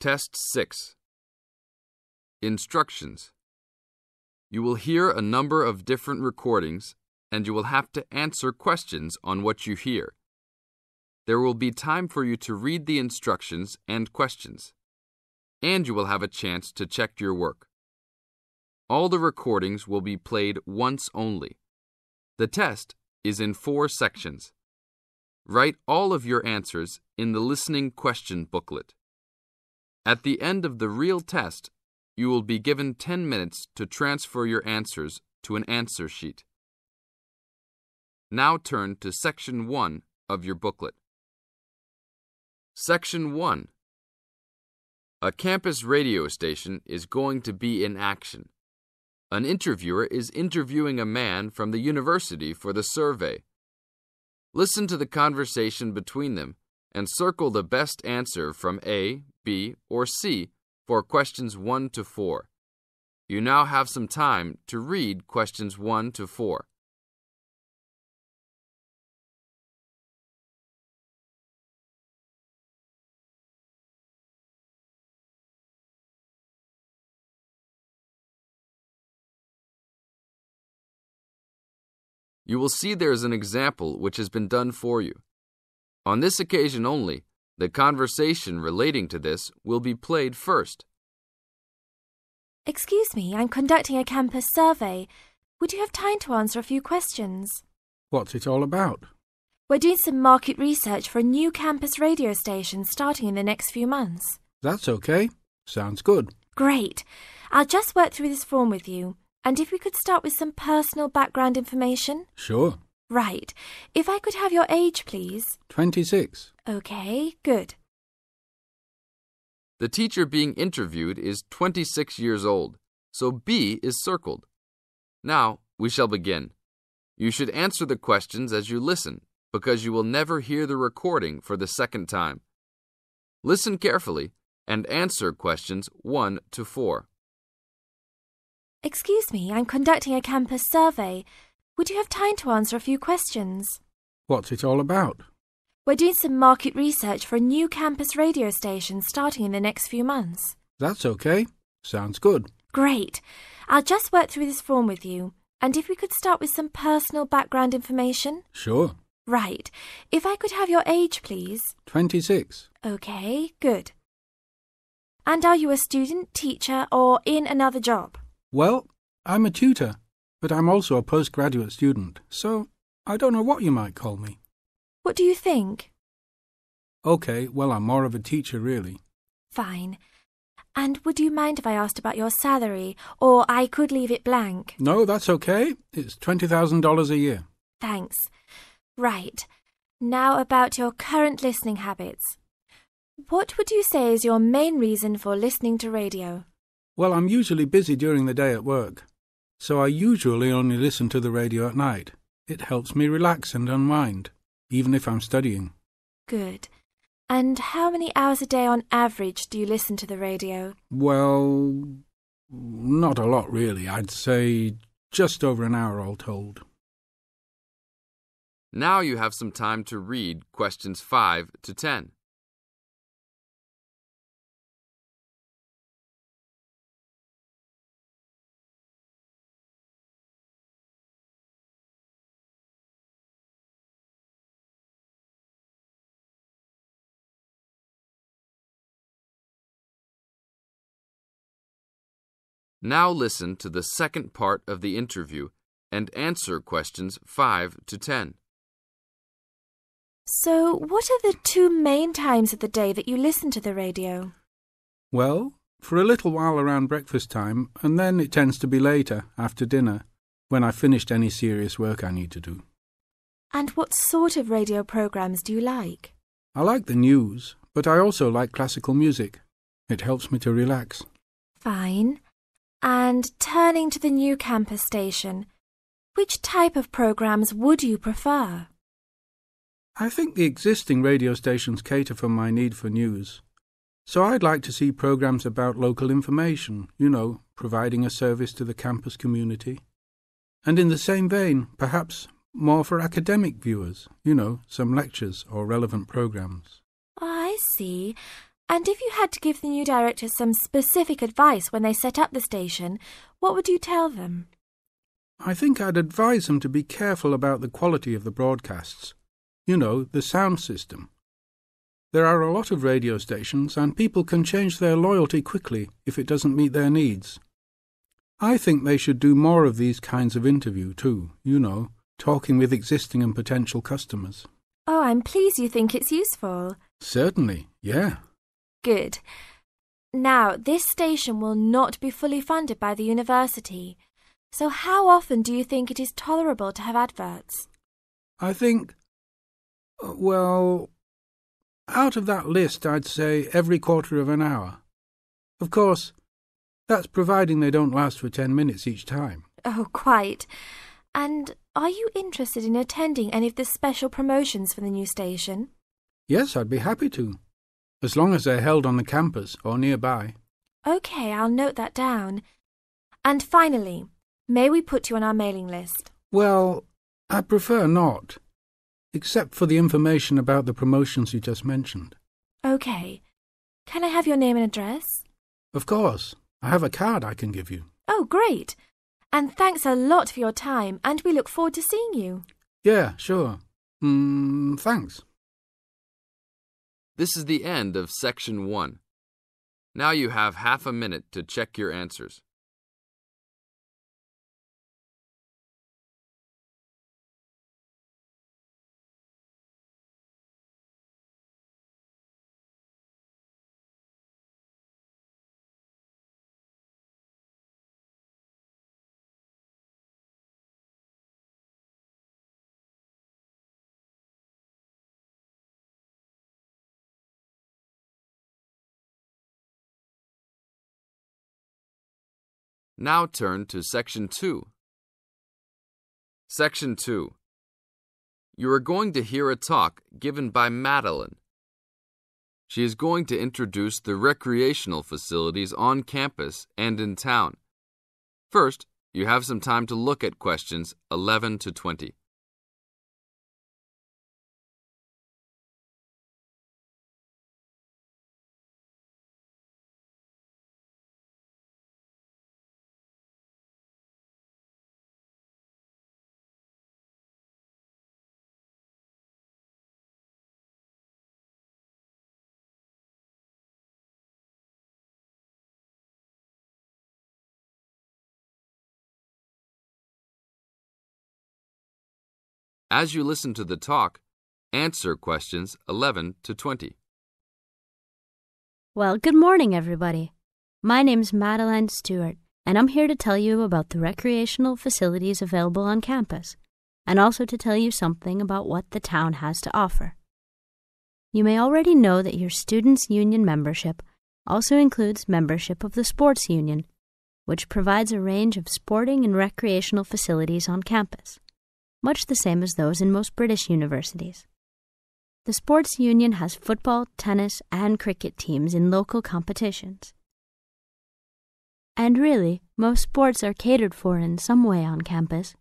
Test 6. Instructions. You will hear a number of different recordings, and you will have to answer questions on what you hear. There will be time for you to read the instructions and questions, and you will have a chance to check your work. All the recordings will be played once only. The test is in 4 sections. Write all of your answers in the listening question booklet. At the end of the real test, you will be given 10 minutes to transfer your answers to an answer sheet. Now turn to Section 1 of your booklet. Section 1. A campus radio station is going to be in action. An interviewer is interviewing a man from the university for the survey. Listen to the conversation between them and circle the best answer from A, B, or C for questions 1 to 4. You now have some time to read questions 1 to 4. You will see there is an example which has been done for you. On this occasion only, the conversation relating to this will be played first. Excuse me, I'm conducting a campus survey. Would you have time to answer a few questions? What's it all about? We're doing some market research for a new campus radio station starting in the next few months. That's okay. Sounds good. Great. I'll just work through this form with you. And if we could start with some personal background information? Sure. Right. If I could have your age, please. 26. Okay, good. The teacher being interviewed is 26 years old, so B is circled. Now, we shall begin. You should answer the questions as you listen, because you will never hear the recording for the second time. Listen carefully and answer questions 1 to 4. Excuse me, I'm conducting a campus survey. Would you have time to answer a few questions? What's it all about? We're doing some market research for a new campus radio station starting in the next few months. That's okay. Sounds good. Great. I'll just work through this form with you. And if we could start with some personal background information? Sure. Right. If I could have your age, please. 26. Okay, good. And are you a student, teacher, or in another job? Well, I'm a tutor, but I'm also a postgraduate student, so I don't know what you might call me. What do you think? Okay, well, I'm more of a teacher, really. Fine. And would you mind if I asked about your salary, or I could leave it blank? No, that's okay. It's $20,000 a year. Thanks. Right. Now about your current listening habits. What would you say is your main reason for listening to radio? Well, I'm usually busy during the day at work, so I usually only listen to the radio at night. It helps me relax and unwind, even if I'm studying. Good. And how many hours a day on average do you listen to the radio? Well, not a lot really. I'd say just over an hour all told. Now you have some time to read questions 5 to 10. Now listen to the second part of the interview and answer questions 5 to 10. So, what are the 2 main times of the day that you listen to the radio? Well, for a little while around breakfast time, and then it tends to be later, after dinner, when I've finished any serious work I need to do. And what sort of radio programs do you like? I like the news, but I also like classical music. It helps me to relax. Fine. And turning to the new campus station, which type of programs would you prefer? I think the existing radio stations cater for my need for news. So I'd like to see programs about local information, providing a service to the campus community. And in the same vein, perhaps more for academic viewers, some lectures or relevant programs. Oh, I see. And if you had to give the new directors some specific advice when they set up the station, what would you tell them? I think I'd advise them to be careful about the quality of the broadcasts. You know, the sound system. There are a lot of radio stations and people can change their loyalty quickly if it doesn't meet their needs. I think they should do more of these kinds of interview too, you know, talking with existing and potential customers. Oh, I'm pleased you think it's useful. Certainly, yeah. Good. Now, this station will not be fully funded by the university. So how often do you think it is tolerable to have adverts? I think, well, out of that list I'd say every quarter of an hour. Of course, that's providing they don't last for 10 minutes each time. Oh, quite. And are you interested in attending any of the special promotions for the new station? Yes, I'd be happy to, as long as they're held on the campus or nearby. OK, I'll note that down. And finally, may we put you on our mailing list? Well, I'd prefer not, except for the information about the promotions you just mentioned. OK. Can I have your name and address? Of course. I have a card I can give you. Oh, great. And thanks a lot for your time, and we look forward to seeing you. Yeah, sure. Thanks. This is the end of Section 1. Now you have half a minute to check your answers. Now turn to Section 2. Section 2. You are going to hear a talk given by Madeline. She is going to introduce the recreational facilities on campus and in town. First, you have some time to look at questions 11 to 20. As you listen to the talk, answer questions 11 to 20. Well, good morning, everybody. My name's Madeline Stewart, and I'm here to tell you about the recreational facilities available on campus, and also to tell you something about what the town has to offer. You may already know that your Students' Union membership also includes membership of the Sports Union, which provides a range of sporting and recreational facilities on campus, much the same as those in most British universities. The Sports Union has football, tennis, and cricket teams in local competitions. And really, most sports are catered for in some way on campus,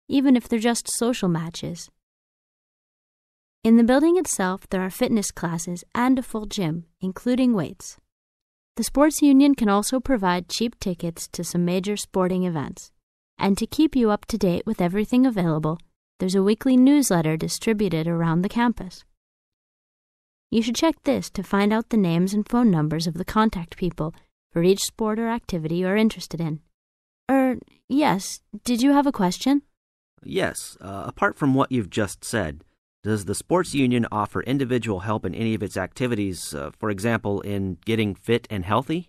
even if they're just social matches. In the building itself, there are fitness classes and a full gym, including weights. The Sports Union can also provide cheap tickets to some major sporting events. And to keep you up to date with everything available, there's a weekly newsletter distributed around the campus. You should check this to find out the names and phone numbers of the contact people for each sport or activity you're interested in. Yes, did you have a question? Yes, apart from what you've just said, does the Sports Union offer individual help in any of its activities, for example, in getting fit and healthy?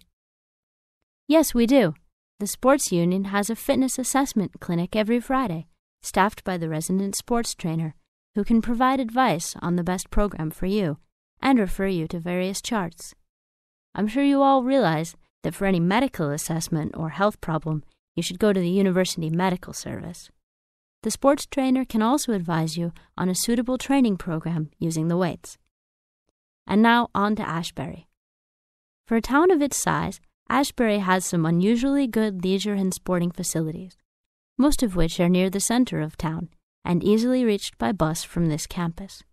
Yes, we do. The Sports Union has a fitness assessment clinic every Friday, staffed by the resident sports trainer, who can provide advice on the best program for you and refer you to various charts. I'm sure you all realize that for any medical assessment or health problem, you should go to the University Medical Service. The sports trainer can also advise you on a suitable training program using the weights. And now on to Ashbury. For a town of its size, Ashbury has some unusually good leisure and sporting facilities, most of which are near the center of town and easily reached by bus from this campus.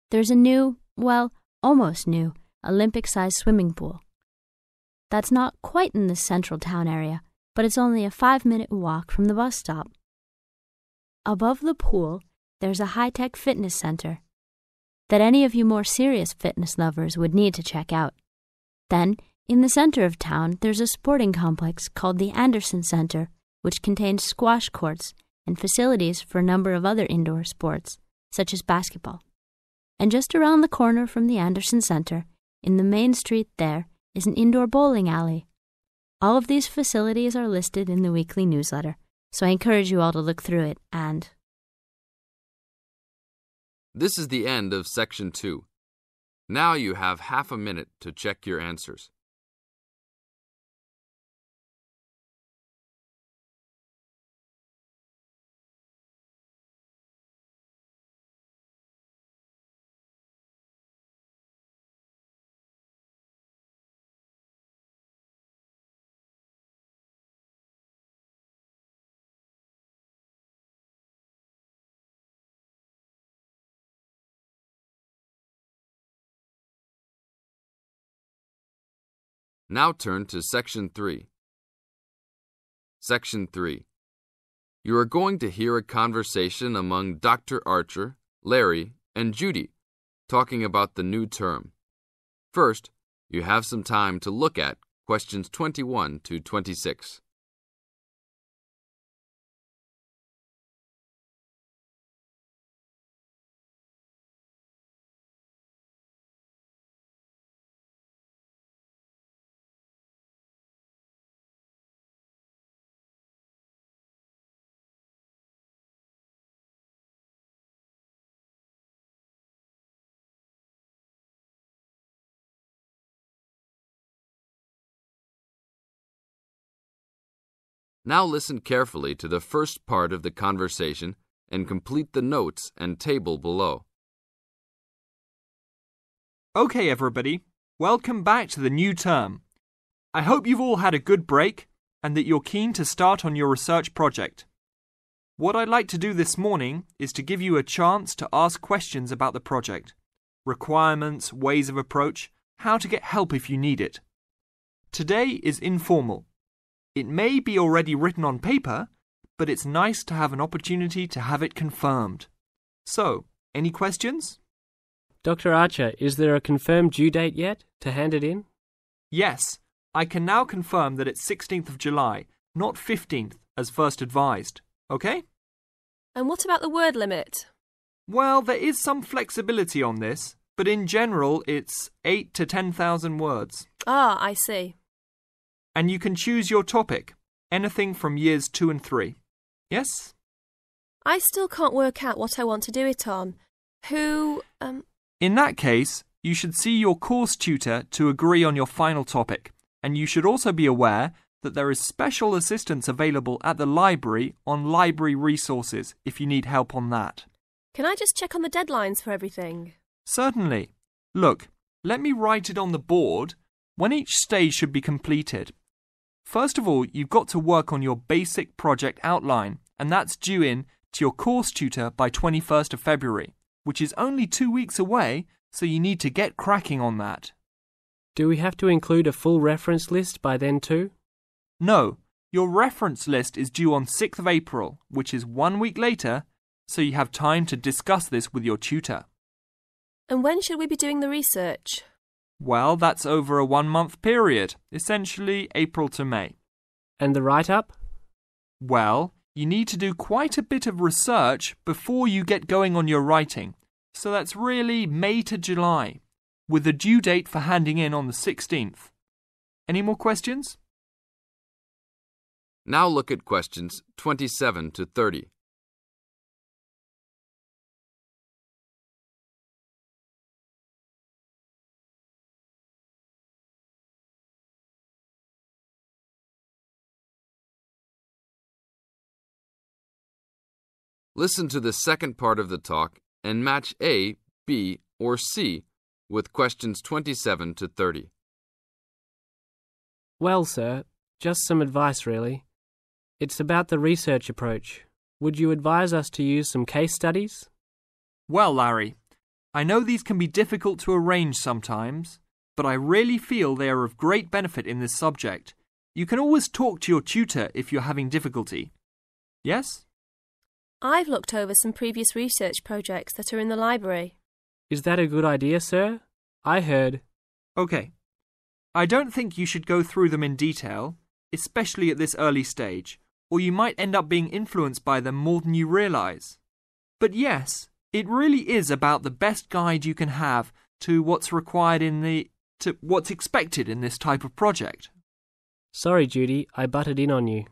There's a new, well, almost new, Olympic-sized swimming pool. That's not quite in the central town area, but it's only a 5-minute walk from the bus stop. Above the pool, there's a high-tech fitness center that any of you more serious fitness lovers would need to check out. Then, in the center of town, there's a sporting complex called the Anderson Center, which contains squash courts and facilities for a number of other indoor sports, such as basketball. And just around the corner from the Anderson Center, in the main street there, is an indoor bowling alley. All of these facilities are listed in the weekly newsletter, so I encourage you all to look through it and... This is the end of Section 2. Now you have half a minute to check your answers. Now turn to Section 3. Section 3. You are going to hear a conversation among Dr. Archer, Larry, and Judy, talking about the new term. First, you have some time to look at questions 21 to 26. Now listen carefully to the first part of the conversation and complete the notes and table below. Okay, everybody, welcome back to the new term. I hope you've all had a good break and that you're keen to start on your research project. What I'd like to do this morning is to give you a chance to ask questions about the project, requirements, ways of approach, how to get help if you need it. Today is informal. It may be already written on paper, but it's nice to have an opportunity to have it confirmed. So, any questions? Dr. Archer, is there a confirmed due date yet to hand it in? Yes, I can now confirm that it's 16th of July, not 15th, as first advised. Okay? And what about the word limit? Well, there is some flexibility on this, but in general it's 8 to 10,000 words. Ah, I see. And you can choose your topic, anything from years 2 and 3. Yes? I still can't work out what I want to do it on. In that case, you should see your course tutor to agree on your final topic, and you should also be aware that there is special assistance available at the library on library resources if you need help on that. Can I just check on the deadlines for everything? Certainly. Look, let me write it on the board when each stage should be completed. First of all, you've got to work on your basic project outline, and that's due in to your course tutor by 21st of February, which is only 2 weeks away, so you need to get cracking on that. Do we have to include a full reference list by then too? No, your reference list is due on 6th of April, which is 1 week later, so you have time to discuss this with your tutor. And when should we be doing the research? Well, that's over a 1-month period, essentially April to May. And the write-up? Well, you need to do quite a bit of research before you get going on your writing, so that's really May to July, with a due date for handing in on the 16th. Any more questions? Now look at questions 27 to 30. Listen to the second part of the talk and match A, B, or C with questions 27 to 30. Well, sir, just some advice really. It's about the research approach. Would you advise us to use some case studies? Well, Larry, I know these can be difficult to arrange sometimes, but I really feel they are of great benefit in this subject. You can always talk to your tutor if you're having difficulty. Yes? I've looked over some previous research projects that are in the library. Is that a good idea, sir? I heard. OK. I don't think you should go through them in detail, especially at this early stage, or you might end up being influenced by them more than you realise. But yes, it really is about the best guide you can have to what's required to what's expected in this type of project. Sorry, Judy, I butted in on you.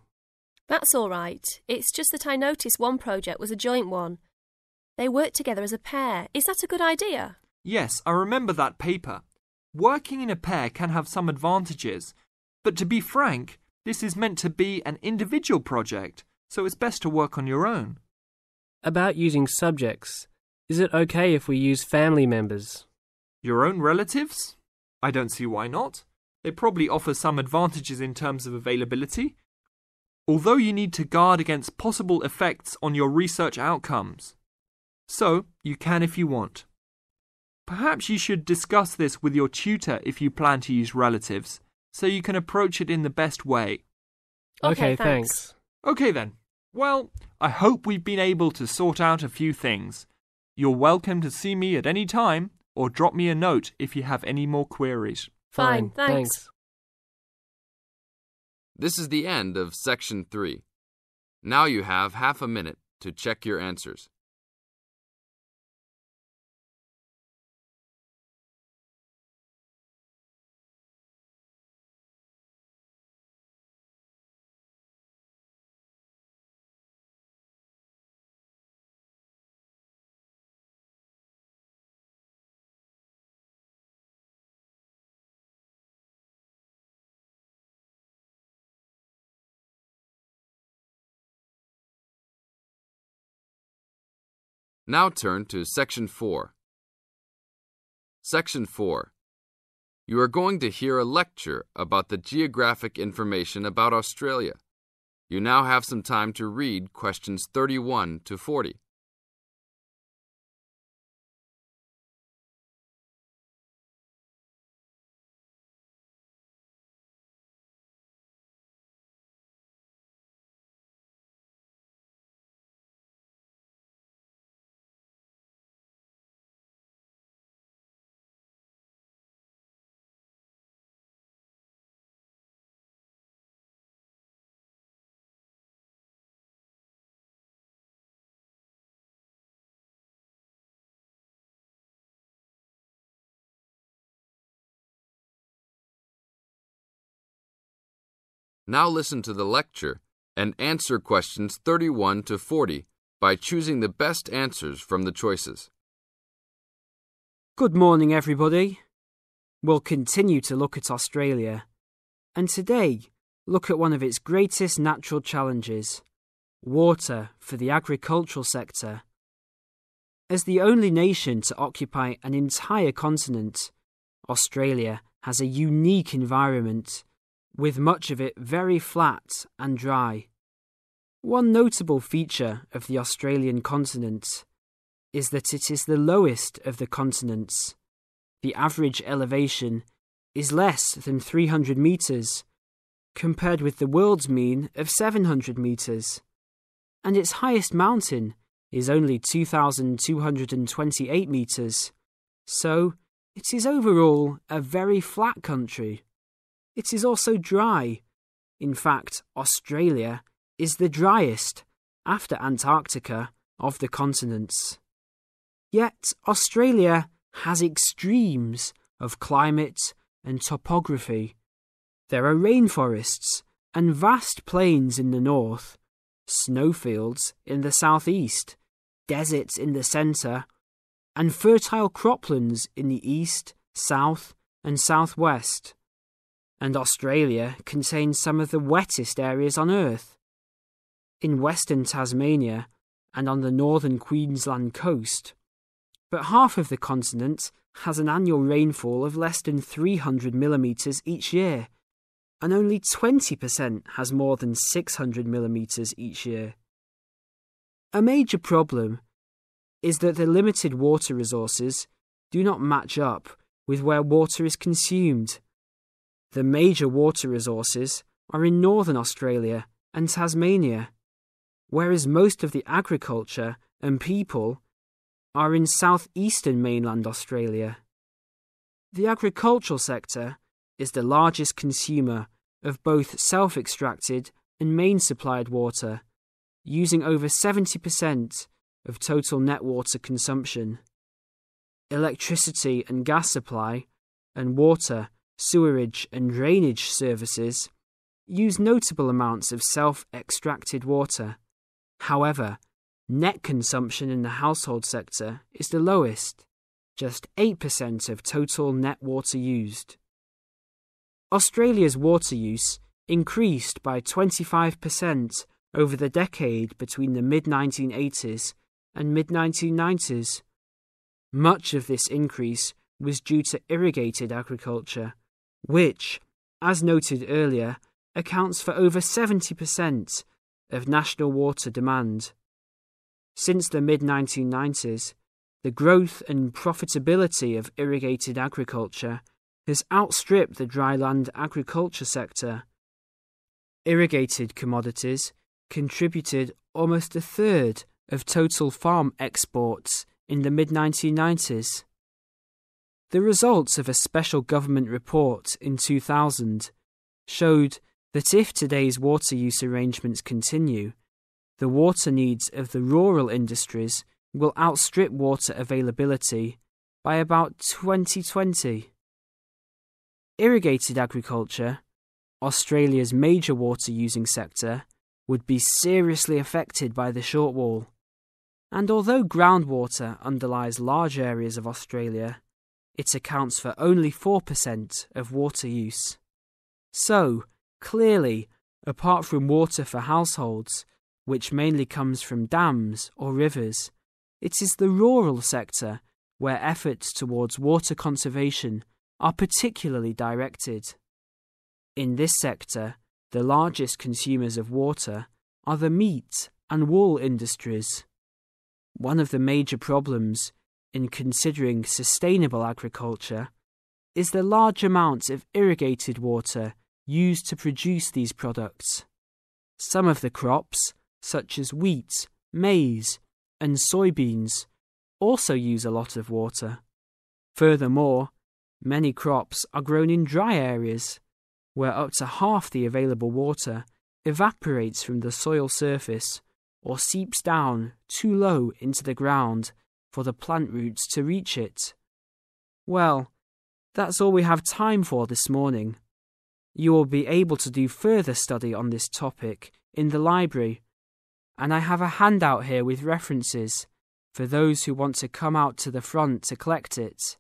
That's all right. It's just that I noticed one project was a joint one. They worked together as a pair. Is that a good idea? Yes, I remember that paper. Working in a pair can have some advantages, but to be frank, this is meant to be an individual project, so it's best to work on your own. About using subjects, is it okay if we use family members? Your own relatives? I don't see why not. They probably offer some advantages in terms of availability, although you need to guard against possible effects on your research outcomes. So, you can if you want. Perhaps you should discuss this with your tutor if you plan to use relatives, so you can approach it in the best way. Okay, thanks. Okay then. Well, I hope we've been able to sort out a few things. You're welcome to see me at any time, or drop me a note if you have any more queries. Fine, thanks. This is the end of Section 3. Now you have half a minute to check your answers. Now turn to Section 4. Section 4. You are going to hear a lecture about the geographic information about Australia. You now have some time to read questions 31 to 40. Now listen to the lecture and answer questions 31 to 40 by choosing the best answers from the choices. Good morning, everybody. We'll continue to look at Australia, and today look at one of its greatest natural challenges, water for the agricultural sector. As the only nation to occupy an entire continent, Australia has a unique environment, with much of it very flat and dry. One notable feature of the Australian continent is that it is the lowest of the continents. The average elevation is less than 300 metres, compared with the world's mean of 700 metres, and its highest mountain is only 2,228 metres, so it is overall a very flat country. It is also dry. In fact, Australia is the driest, after Antarctica, of the continents. Yet Australia has extremes of climate and topography. There are rainforests and vast plains in the north, snowfields in the southeast, deserts in the centre, and fertile croplands in the east, south, and southwest. And Australia contains some of the wettest areas on Earth. In western Tasmania and on the northern Queensland coast. But half of the continent has an annual rainfall of less than 300 millimetres each year, and only 20% has more than 600 millimetres each year. A major problem is that the limited water resources do not match up with where water is consumed. The major water resources are in northern Australia and Tasmania, whereas most of the agriculture and people are in southeastern mainland Australia. The agricultural sector is the largest consumer of both self-extracted and main-supplied water, using over 70% of total net water consumption. Electricity and gas supply, and water, sewerage and drainage services use notable amounts of self-extracted water. However, net consumption in the household sector is the lowest, just 8% of total net water used. Australia's water use increased by 25% over the decade between the mid-1980s and mid-1990s. Much of this increase was due to irrigated agriculture, which, as noted earlier, accounts for over 70% of national water demand. Since the mid-1990s, the growth and profitability of irrigated agriculture has outstripped the dryland agriculture sector. Irrigated commodities contributed almost a third of total farm exports in the mid-1990s. The results of a special government report in 2000 showed that if today's water use arrangements continue, the water needs of the rural industries will outstrip water availability by about 2020. Irrigated agriculture, Australia's major water-using sector, would be seriously affected by the shortfall. And although groundwater underlies large areas of Australia, it accounts for only 4% of water use. So, clearly, apart from water for households, which mainly comes from dams or rivers, it is the rural sector where efforts towards water conservation are particularly directed. In this sector, the largest consumers of water are the meat and wool industries. One of the major problems in considering sustainable agriculture is the large amount of irrigated water used to produce these products. Some of the crops, such as wheat, maize, and soybeans, also use a lot of water. Furthermore, many crops are grown in dry areas, where up to half the available water evaporates from the soil surface or seeps down too low into the ground for the plant roots to reach it. Well, that's all we have time for this morning. You will be able to do further study on this topic in the library, and I have a handout here with references for those who want to come out to the front to collect it.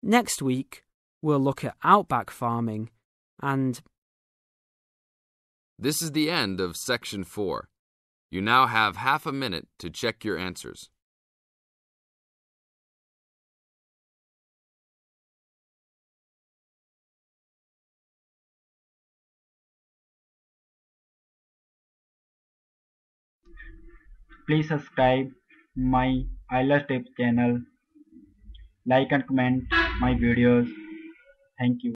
Next week, we'll look at outback farming and... This is the end of Section 4. You now have half a minute to check your answers. Please subscribe my IELTS tips channel, like and comment my videos. Thank you.